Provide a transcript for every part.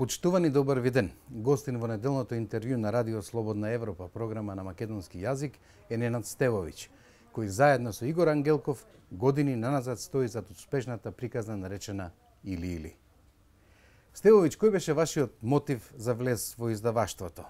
Почитувани, добар ви ден. Гостин во неделното интервју на Радио Слободна Европа, програма на македонски јазик, е Ненад Стевовиќ, кој заедно со Игор Ангелков години наназад стои зад успешната приказна наречена Или-Или. Стевовиќ, кој беше вашиот мотив за влез во издаваштвото?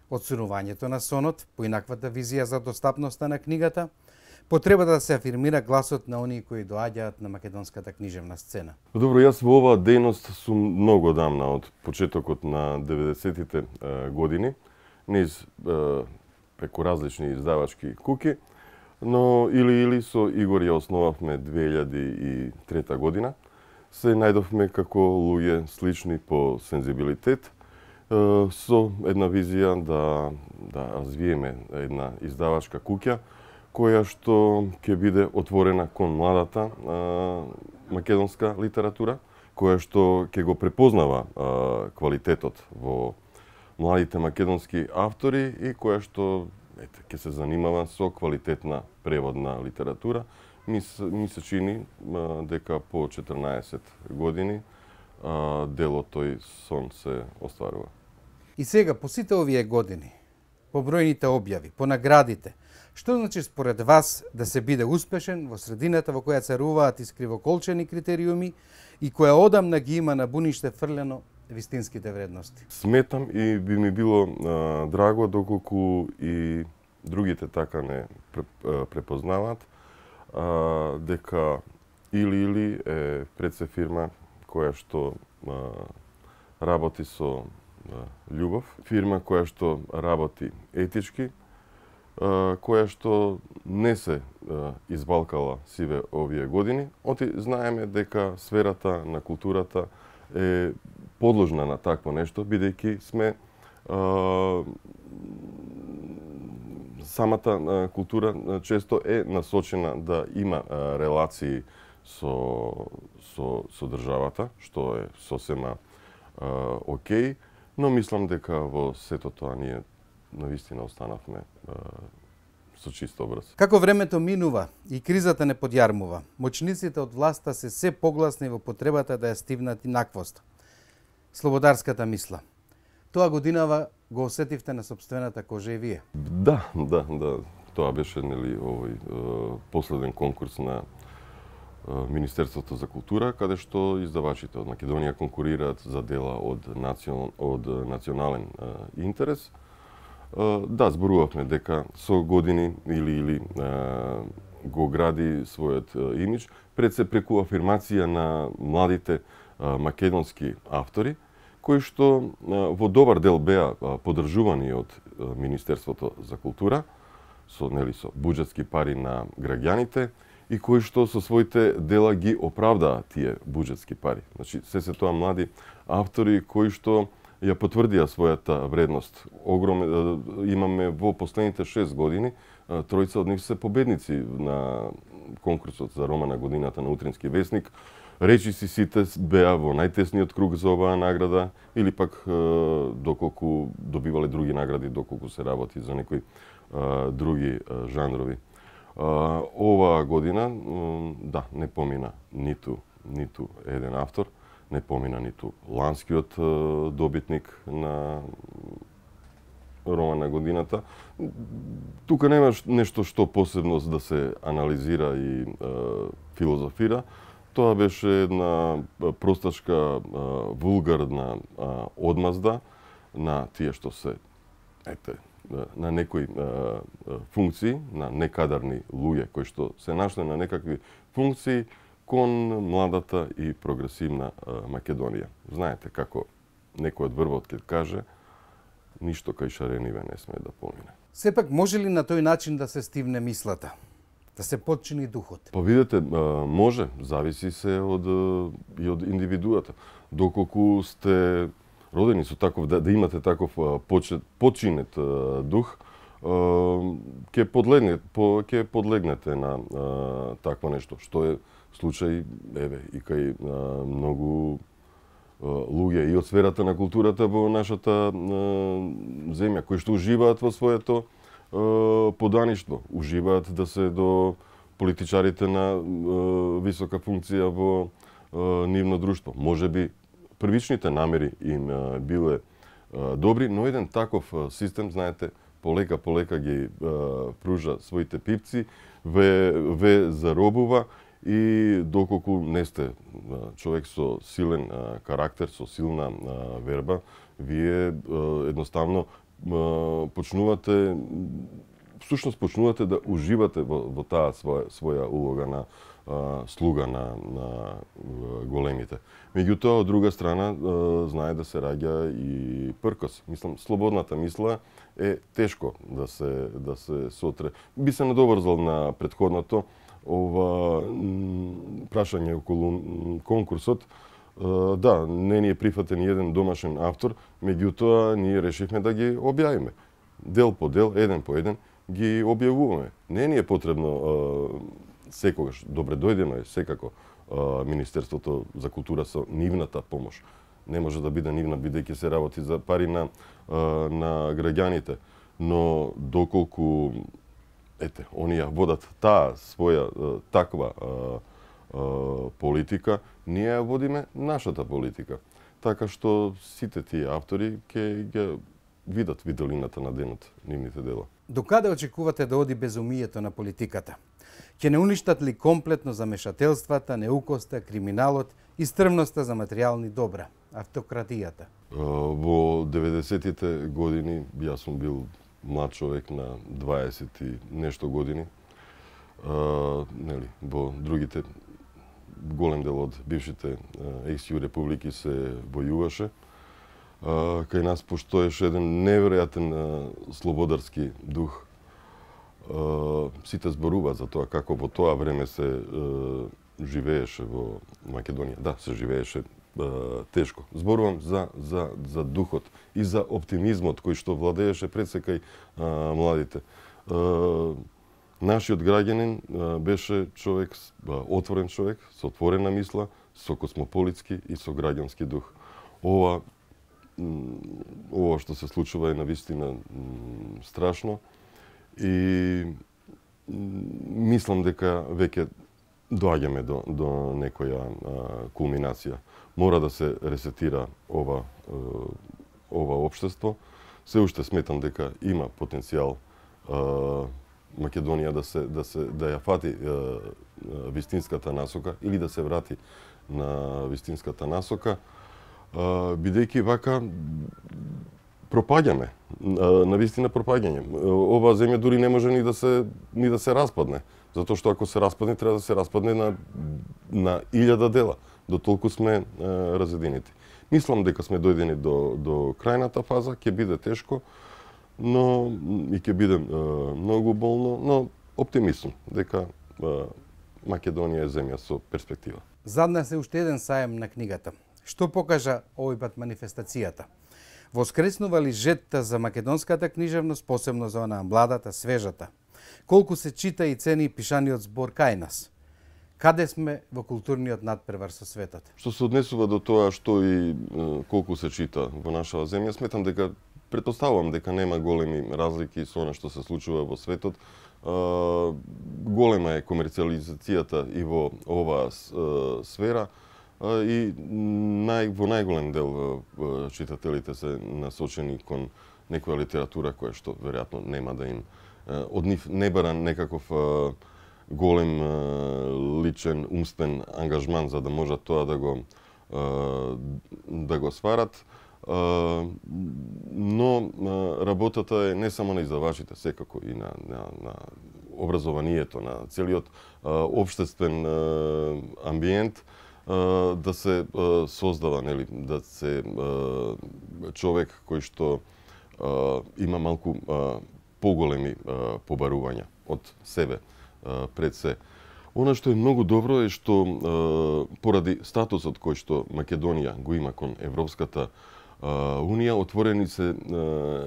Одсунувањето на сонот, поинаквата визија за достапноста на книгата, потребата да се афирмира гласот на оние кои доаѓаат на македонската книжевна сцена? Добро, јас во оваа дејност сум многу одамна, од почетокот на 90-тите години, низ преку различни издавачки куки, но Или-Или со Игор ја основавме 2003 година. Се најдовме како луѓе слични по сензибилитет, со една визија да развиеме една издавачка куќа, која што ќе биде отворена кон младата македонска литература, која што ќе го препознава квалитетот во младите македонски автори и која што ќе се занимава со квалитетна преводна литература. Ми се чини дека по 14 години делот тој сон се остварува. И сега, по сите овие години, по бројните објави, по наградите, што значи според вас да се биде успешен во средината во која царуваат искривоколчени критериуми и која одамна ги има на буниште фрлено вистинските вредности? Сметам и би ми било драго доколку и другите така не препознаваат дека Или-Или е пред се фирма која што работи со љубов, фирма која што работи етички, која што не се избалкала сиве овие години. Оти знаеме дека сферата на културата е подложна на такво нешто, бидејќи сме самата култура често е насочена да има релации со државата, што е сосема окей, но мислам дека во сето тоа ние навистина останавме со чист образ. Како времето минува и кризата не подјармува, моćниците од власта се погласни во потребата да ја стивнат и наквост. Слободарската мисла. Тоа годинава го осетивте на сопствената кожа и вие? Да. Тоа беше овој последен конкурс на Министерството за култура, каде што издавачите од Македонија конкурираат за дела од национален интерес. Да, зборувавме дека со години Или-Или го гради својот имидж, пред се преку афирмација на младите македонски автори, кои што во добар дел беа поддржувани од Министерството за култура, со буџетски пари на граѓаните, и кои што со своите дела ги оправдаа тие буџетски пари. Значи, се тоа млади автори кои што ја потврдија својата вредност. Имаме во последните 6 години, тројца од нив се победници на конкурсот за роман на годината на Утрински весник. Речиси сите беа во најтесниот круг за оваа награда, или пак доколку добивале други награди, доколку се работи за некои други жанрови. Оваа година, да, не помина ниту еден автор, не помина ниту ланскиот добитник на роман на годината. Тука нема нешто што посебно да се анализира и филозофира. Тоа беше една простачка, вулгарна одмазда на тие што се, на некои функции, на некадарни луѓе кои што се нашле на некакви функции кон младата и прогресивна Македонија. Знаете како некој од врвот ќе каже, ништо кај шарениве не смее да помине. Сепак може ли на тој начин да се стивне мислата? Да се подчини духот? Па видете, може, зависи се и од индивидуата. Доколку сте родени со таков, да имате таков подчинет дух, ќе подлегнете на такво нешто, што е случај и кај многу луѓе и од сферата на културата во нашата земја, кои што уживаат во своето подаништво, уживаат да се до политичарите на висока функција во нивно друштво. Може би првичните намери им биле добри, но еден таков систем, знаете, полека ги пружа своите пипци, ве заробува и доколку не сте човек со силен карактер, со силна верба, вие едноставно почнувате да уживате во таа своја улога на слуга на големите. Меѓутоа, од друга страна, знае да се раѓа и пркос. Мислам, слободната мисла е тешко да се сотре. Би се надоврзал на претходното прашање околу конкурсот. Да, не ни е прифатен еден домашен автор, меѓутоа ние решивме да ги објавиме. Дел по дел, еден по еден, ги објавуваме. Не ни е потребно секогаш, добре дојдено е секако Министерството за култура со нивната помош. Не може да биде нивна, бидејќи се работи за пари на граѓаните. Но доколку оние водат таа своја таква политика, ние ја водиме нашата политика. Така што сите тие автори ќе видат виделината на денот нивните дела. Докаде очекувате да оди безумието на политиката? Ќе не уништат ли комплетно замешателствата, неукоста, криминалот и стрмноста за материјални добра, автократијата? Во 90-тите години, јас сум бил млад човек на 20 и нешто години. Во другите голем дел од бившите екс-ју републики се војуваше. Кај нас постоеше еден неверојатен слободарски дух. Сите зборуваат за тоа како во тоа време се живееше во Македонија. Да, се живееше тешко. Зборувам за духот и за оптимизмот кој што владееше пред се кај младите. Нашиот граѓанин беше човек, отворен човек, со отворена мисла, со космополитски и со граѓански дух. Ова што се случува е навистина страшно и мислам дека веќе доаѓаме до некоја кулминација. Мора да се ресетира ова општество. Се уште сметам дека има потенцијал Македонија да ја фати вистинската насока или да се врати на вистинската насока, бидејќи вака пропаѓаме, навистина пропаѓање. Оваа земја дури не може ни да се распадне, затоа што ако се распадне, треба да се распадне на 1000 дела. До толку сме разединети. Мислам дека сме дојдени до крајната фаза, ќе биде тешко, но и ќе биде многу болно, но оптимист сум дека Македонија е земја со перспектива. Задна се уште еден саем на книгата. Што покажа овој пат манифестацијата? Воскреснува ли жетта за македонската книжевност, посебно за онаа младата, свежата? Колку се чита и цени пишаниот збор кај нас? Каде сме во културниот надпревар со светот? Што се однесува до тоа што и колку се чита во нашава земја, сметам дека претпоставувам дека нема големи разлики со она што се случува во светот. Голема е комерцијализацијата и во оваа сфера и во најголем дел читателите се насочени кон некоја литература која што веројатно нема да им од нив не бара некаков голем личен умствен ангажман за да можат тоа да го сварат. Но работата е не само на издавачите, секако и на образованието, на целиот општествен амбиент да се создава, нели, да се човек кој што има малку поголеми побарувања од себе пред се. Она што е многу добро е што поради статусот кој што Македонија го има кон Европската Унија, отворени се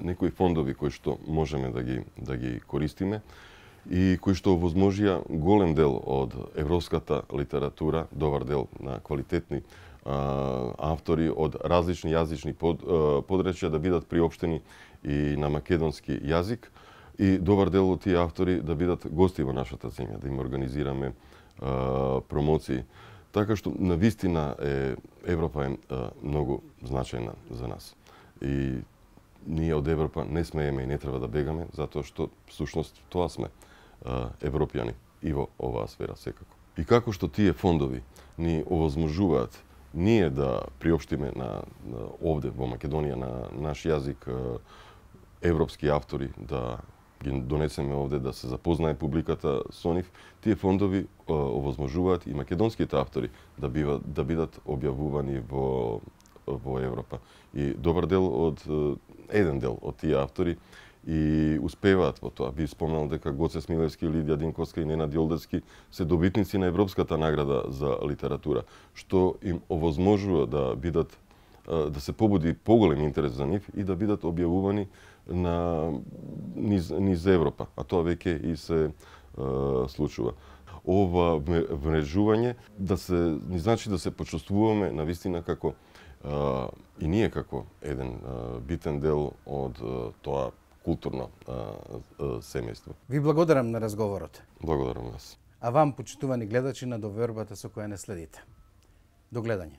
некои фондови кои што можеме да ги користиме и кои што овозможија голем дел од европската литература, добар дел на квалитетни автори од различни јазични подречја да бидат приопштени и на македонски јазик и добар дел од тие автори да бидат гости во нашата земја, да им организираме промоции. Така што навистина Европа е многу значајна за нас. И ние од Европа не смееме и не треба да бегаме, затоа што всушност тоа сме европјани и во оваа сфера секако. И како што тие фондови ни овозможуваат ние да приопштиме овде во Македонија на наш јазик европски автори, да ги донесеме овде да се запознае публиката со нив, тие фондови овозможуваат и македонските автори да бидат објавувани во Европа. И добар дел еден дел од тие автори и успеваат во тоа. Би спомнал дека Гоце Смилевски, Лидија Динковска и Ненад Јолдевски се добитници на Европската награда за литература, што им овозможува да се побуди поголем интерес за нив и да бидат објавувани низ Европа, а тоа веќе и се случува. Ова вмрежување ни значи да се почувствуваме навистина како и ние како еден битен дел од тоа културно семејство. Ви благодарам на разговорот. Благодарам вас. А вам, почитувани гледачи, на довербата со која не следите. До гледање.